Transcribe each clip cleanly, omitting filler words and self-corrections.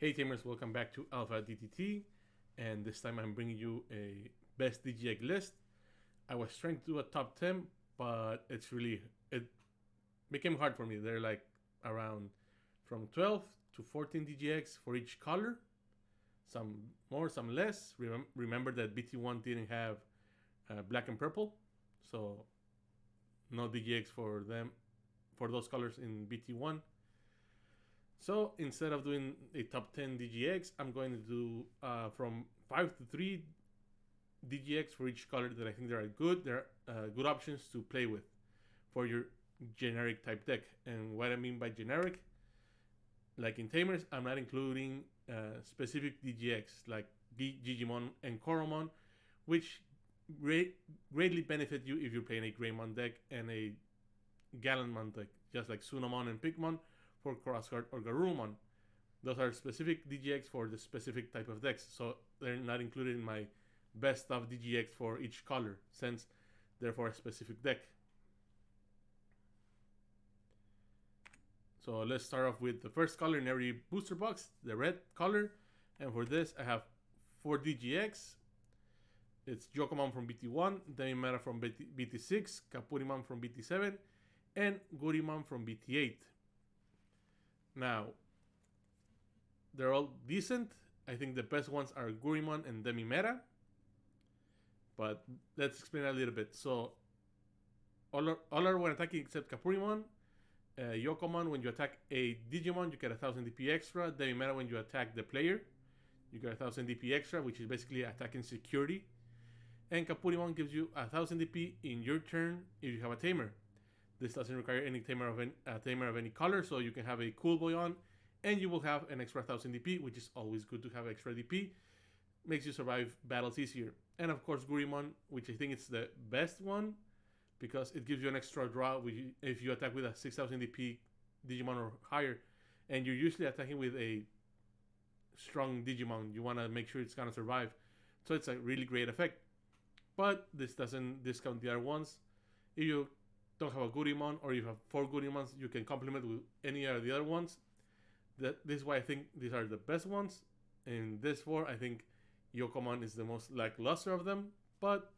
Hey Tamers, welcome back to Alpha-DTT, and this time I'm bringing you a best DGX list. I was trying to do a top 10, but it became hard for me. They're like around from 12 to 14 DGX for each color, some more, some less. Remember that BT1 didn't have black and purple, so no DGX for those colors in BT1. So instead of doing a top 10 DGX, I'm going to do from 5 to 3 DGX for each color that I think they are good. They're good options to play with for your generic type deck. And what I mean by generic, like in Tamers, I'm not including specific DGX like Digimon and Koromon, which greatly benefit you if you're playing a Greymon deck and a Gallantmon deck, just like Sunamon and Pigmon for Crossguard or Garurumon. Those are specific DGX for the specific type of decks, so they're not included in my best of DGX for each color, since they're for a specific deck. So let's start off with the first color in every booster box, the red color. And for this, I have 4 DGX. It's Yokomon from BT1, Demimera from BT6, Kapurimon from BT7, and Gurimon from BT8. Now, they're all decent. I think the best ones are Gurimon and Demimera. But let's explain a little bit. So, all are when attacking except Kapurimon. Yokomon, when you attack a Digimon, you get 1000 DP extra. Demimera, when you attack the player, you get 1000 DP extra, which is basically attacking security. And Kapurimon gives you 1000 DP in your turn if you have a tamer. This doesn't require any tamer of any color, so you can have a cool boy on, and you will have an extra 1000 DP, which is always good to have extra DP. Makes you survive battles easier. And of course, Gurimon, which I think is the best one, because it gives you an extra draw if you attack with a 6000 DP Digimon or higher, and you're usually attacking with a strong Digimon. You want to make sure it's gonna survive, so it's a really great effect. But this doesn't discount the other ones. If you don't have a Gurimon, or you have 4 Gurimons, you can complement with any of the other ones. This is why I think these are the best ones. In this 4, I think Yokomon is the most lackluster of them. But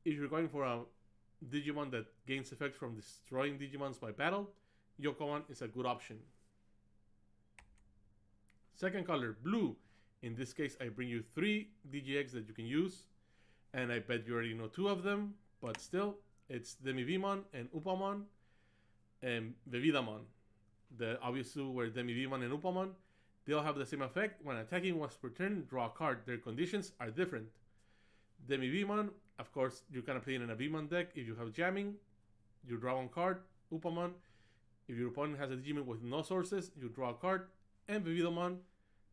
if you're going for a Digimon that gains effects from destroying Digimons by battle, Yokomon is a good option. Second color, blue. In this case, I bring you 3 DGX that you can use, and I bet you already know 2 of them, but still, it's Demivimon and Upamon and Vevidamon. The obvious 2 were Demivimon and Upamon. They all have the same effect. When attacking once per turn, draw a card. Their conditions are different. Demivimon, of course, you're kind of playing in a Vimon deck. If you have jamming, you draw 1 card. Upamon, if your opponent has a Digimon with no sources, you draw a card. And Vevidamon,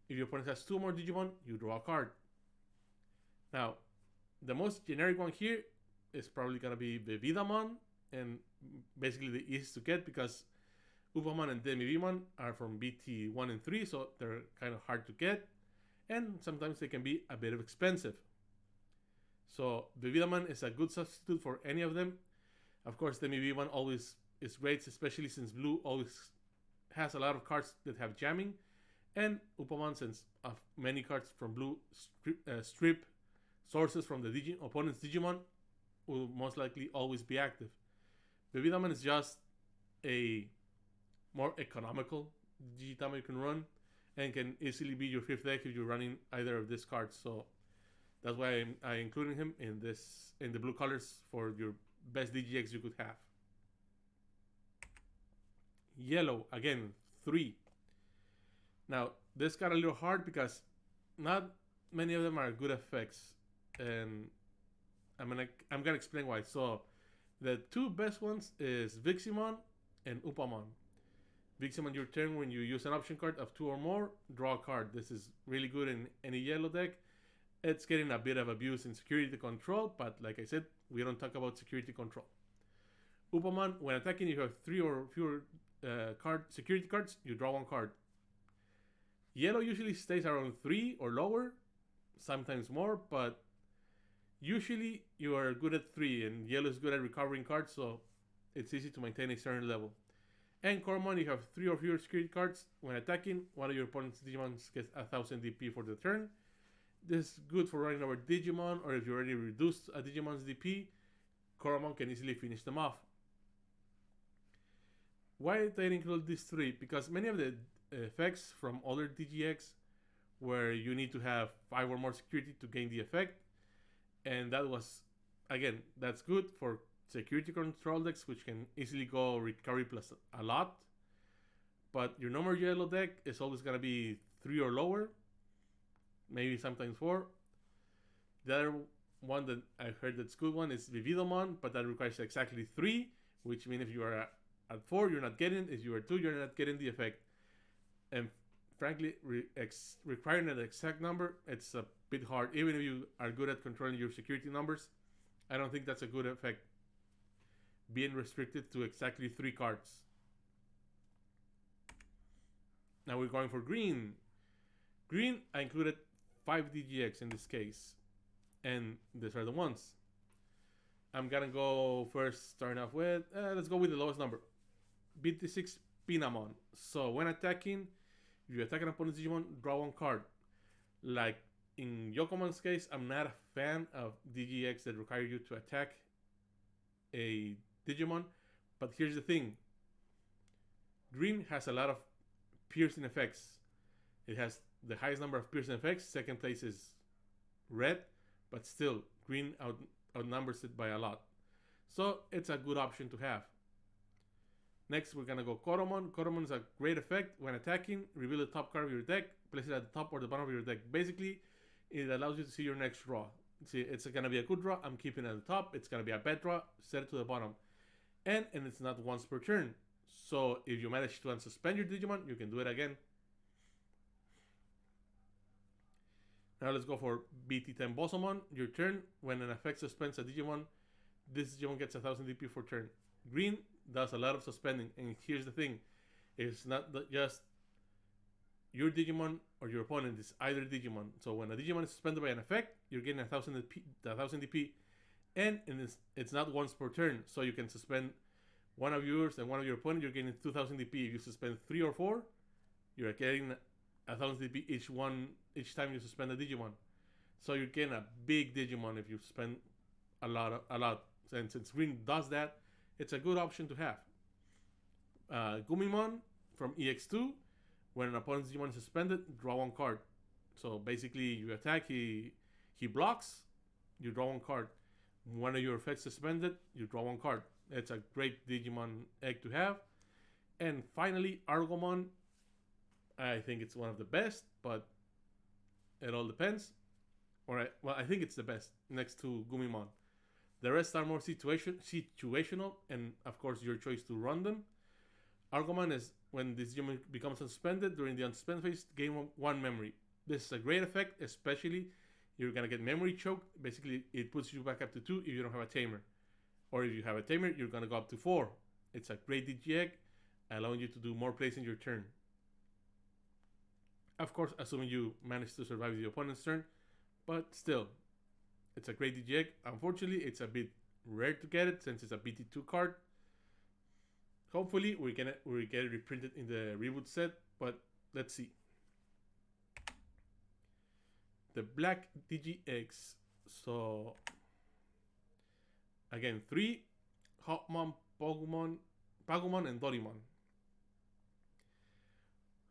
if your opponent has 2 more Digimon, you draw a card. Now, the most generic one here is probably gonna be Vevidamon, and basically the easiest to get because Upamon and Demivimon are from BT1 and 3, so they're kind of hard to get, and sometimes they can be a bit expensive. So Vevidamon is a good substitute for any of them. Of course, Demivimon always is great, especially since blue always has a lot of cards that have jamming, and Upamon, since many cards from blue strip sources from the opponent's Digimon, will most likely always be active. Vevidamon is just a more economical Digitama you can run, and can easily be your 5th deck if you're running either of these cards. So that's why I included him in the blue colors for your best DGX you could have. Yellow, again, 3. Now this got a little hard because not many of them are good effects, and I'm gonna explain why. So the 2 best ones is Viximon and Upamon. Viximon, your turn, when you use an option card of 2 or more, draw a card. This is really good in any yellow deck. It's getting a bit of abuse in security control, but like I said, we don't talk about security control. Upamon, when attacking, if you have 3 or fewer security cards, you draw 1 card. Yellow usually stays around 3 or lower, sometimes more, but usually you are good at 3, and yellow is good at recovering cards, so it's easy to maintain a certain level. And Coromon, you have 3 or fewer security cards. When attacking, one of your opponent's Digimon gets 1000 DP for the turn. This is good for running over Digimon, or if you already reduced a Digimon's DP, Coromon can easily finish them off. Why did I include these 3? Because many of the effects from other DGX, where you need to have 5 or more security to gain the effect, and that was, again, that's good for security control decks, which can easily go recovery plus a lot. But your normal yellow deck is always going to be 3 or lower, maybe sometimes 4. The other one that I heard that's good one is Vividomon, but that requires exactly 3, which means if you are at 4, you're not getting it. If you are 2, you're not getting the effect. And frankly, requiring an exact number, it's a bit hard. Even if you are good at controlling your security numbers, I don't think that's a good effect, being restricted to exactly 3 cards. Now we're going for green. Green, I included 5 DGX in this case, and these are the ones. I'm gonna go first, starting off with, let's go with the lowest number. BT6 Pinamon. So when attacking, if you attack an opponent's Digimon, draw 1 card. Like in Yokomon's case, I'm not a fan of DGX that require you to attack a Digimon, but here's the thing. Green has a lot of piercing effects. It has the highest number of piercing effects. Second place is red, but still green outnumbers it by a lot. So it's a good option to have. Next, we're gonna go Coromon. Coromon is a great effect. When attacking, reveal the top card of your deck, place it at the top or the bottom of your deck. Basically, it allows you to see your next draw. See, it's gonna be a good draw, I'm keeping it at the top. It's gonna be a bad draw, set it to the bottom. And it's not once per turn. So if you manage to unsuspend your Digimon, you can do it again. Now let's go for BT10 Bosomon. Your turn, when an effect suspends a Digimon, this Digimon gets 1000 DP for turn. Green does a lot of suspending, and here's the thing. It's not just your Digimon or your opponent, it's either Digimon. So when a Digimon is suspended by an effect, you're getting 1000 DP, and it's not once per turn. So you can suspend one of yours and one of your opponent, you're getting 2000 DP. If you suspend 3 or 4, you're getting 1000 DP each time you suspend a Digimon. So you're getting a big Digimon if you spend a lot. And since Green does that, it's a good option to have. Gumimon from EX2, when an opponent's Digimon is suspended, draw 1 card. So basically, you attack, he blocks, you draw 1 card. One of your effects suspended, you draw 1 card. It's a great Digimon egg to have. And finally, Argomon. I think it's one of the best, but it all depends. Alright, well, I think it's the best next to Gumimon. The rest are more situational, and of course, your choice to run them. Argomon is when this Digimon becomes unsuspended. During the unsuspend phase, gain 1 memory. This is a great effect, especially you're gonna get memory choked. Basically, it puts you back up to 2 if you don't have a tamer. Or if you have a tamer, you're gonna go up to 4. It's a great DG egg, allowing you to do more plays in your turn. Of course, assuming you manage to survive the opponent's turn, but still, it's a great DG egg. Unfortunately, it's a bit rare to get it since it's a BT2 card. Hopefully, we get it reprinted in the reboot set, but let's see. The black DGX. So, again, 3 Hopmon, Pagumon, and Dorimon.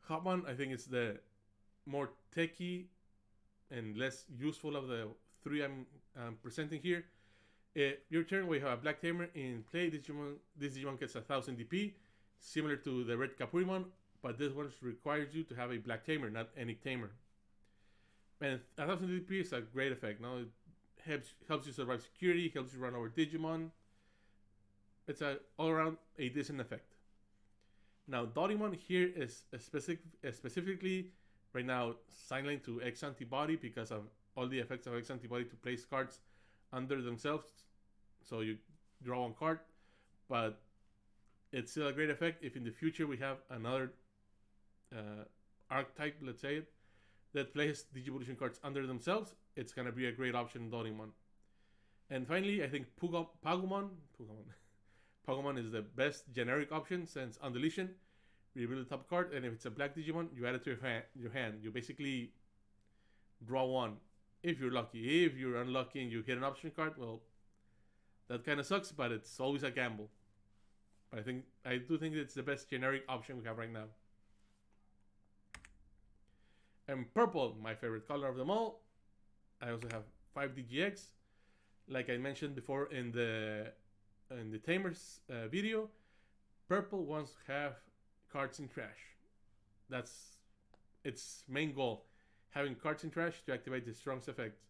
Hopmon, I think, is the more techy and less useful of the 3 I'm presenting here. Your turn, we have a black tamer in play. This Digimon gets 1000 DP, similar to the red Kapurimon, but this one requires you to have a black tamer, not any tamer. And 1000 DP is a great effect. Now it helps you survive security, helps you run over Digimon. It's all around a decent effect. Now Dorimon here is specifically right now signed to X-Antibody because of all the effects of X-Antibody to place cards under themselves. So you draw 1 card, but it's still a great effect if in the future we have another archetype, let's say it, that plays Digivolution cards under themselves. It's gonna be a great option in Dorimon. And finally, I think Pagumon Pokemon is the best generic option since on deletion, you reveal the top card, and if it's a black Digimon, you add it to your hand. You basically draw one. If you're lucky. If you're unlucky and you hit an option card, well, that kind of sucks, but it's always a gamble. But I do think it's the best generic option we have right now. And purple, my favorite color of them all. I also have 5 DGX. Like I mentioned before in the Tamers video, purple wants to have cards in trash. That's its main goal, having cards in trash to activate the strongest effects.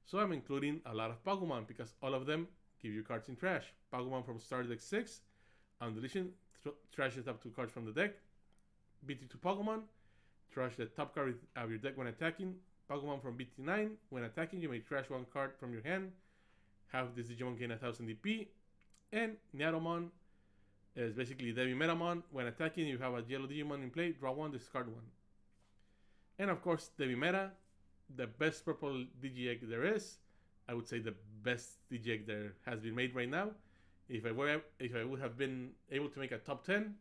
So I'm including a lot of Pokemon because all of them give you cards in trash. Pokemon from Starter Deck 6, on deletion, trash the top 2 cards from the deck. BT2 Pokemon, trash the top card of your deck when attacking. Pokemon from BT9, when attacking, you may trash 1 card from your hand. Have this Digimon gain 1000 DP. And Niatomon is basically Devi Metamon. When attacking, you have a yellow Digimon in play, draw 1, discard 1. And of course, Devi Meta, the best purple DGX there is. I would say the best DGX there has been made right now. If I would have been able to make a top 10,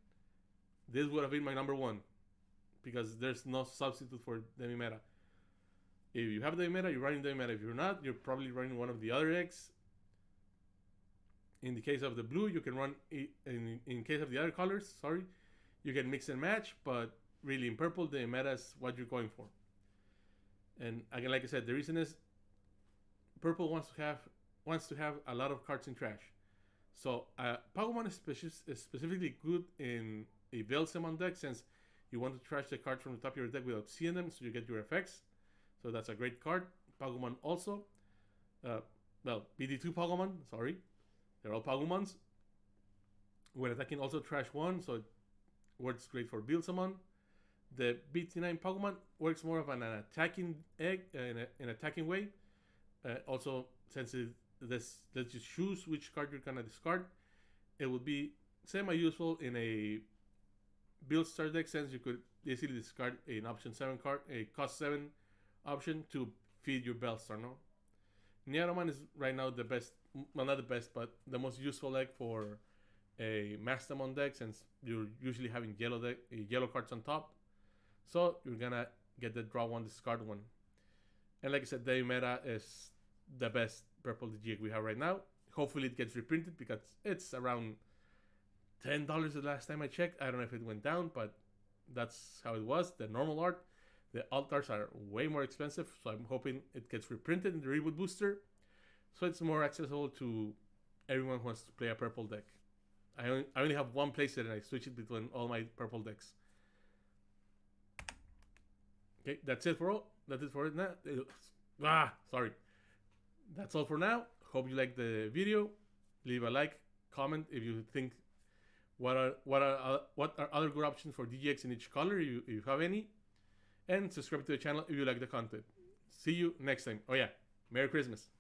this would have been my number 1. Because there's no substitute for Devi Meta. If you have Devi Meta, you're running Devi Meta. If you're not, you're probably running one of the other eggs. In the case of the blue, you can run, in case of the other colors, sorry, you can mix and match, but really in purple, the meta is what you're going for. And again, like I said, the reason is purple wants to have a lot of cards in trash. So Pokemon is specifically good in a Velsamon deck since you want to trash the cards from the top of your deck without seeing them, so you get your effects. So that's a great card. Pokemon also, BD2 Pokemon, sorry. They're all Pokemons. When attacking, also trash 1, so it works great for Bilsamon. The BT9 Pokemon works more of an attacking egg in an attacking way. Also, since this lets you choose which card you're gonna discard, it would be semi-useful in a build star deck since you could easily discard an option 7 card, a cost 7 option to feed your Bellstar. No, Niatomon is right now the best. Well, not the best, but the most useful deck for a Mastamon deck since you're usually having yellow cards on top. So you're gonna get the draw 1, discard 1. And like I said, the meta is the best purple DGX we have right now. Hopefully it gets reprinted because it's around $10 the last time I checked. I don't know if it went down, but that's how it was. The normal art. The alt arts are way more expensive, so I'm hoping it gets reprinted in the reboot booster. So it's more accessible to everyone who wants to play a purple deck. I only have one playset and I switch it between all my purple decks. Okay, that's it for it now. Sorry. That's all for now. Hope you liked the video. Leave a like, comment if you think what are other good options for DGX in each color if you have any. And subscribe to the channel if you like the content. See you next time. Oh yeah, Merry Christmas.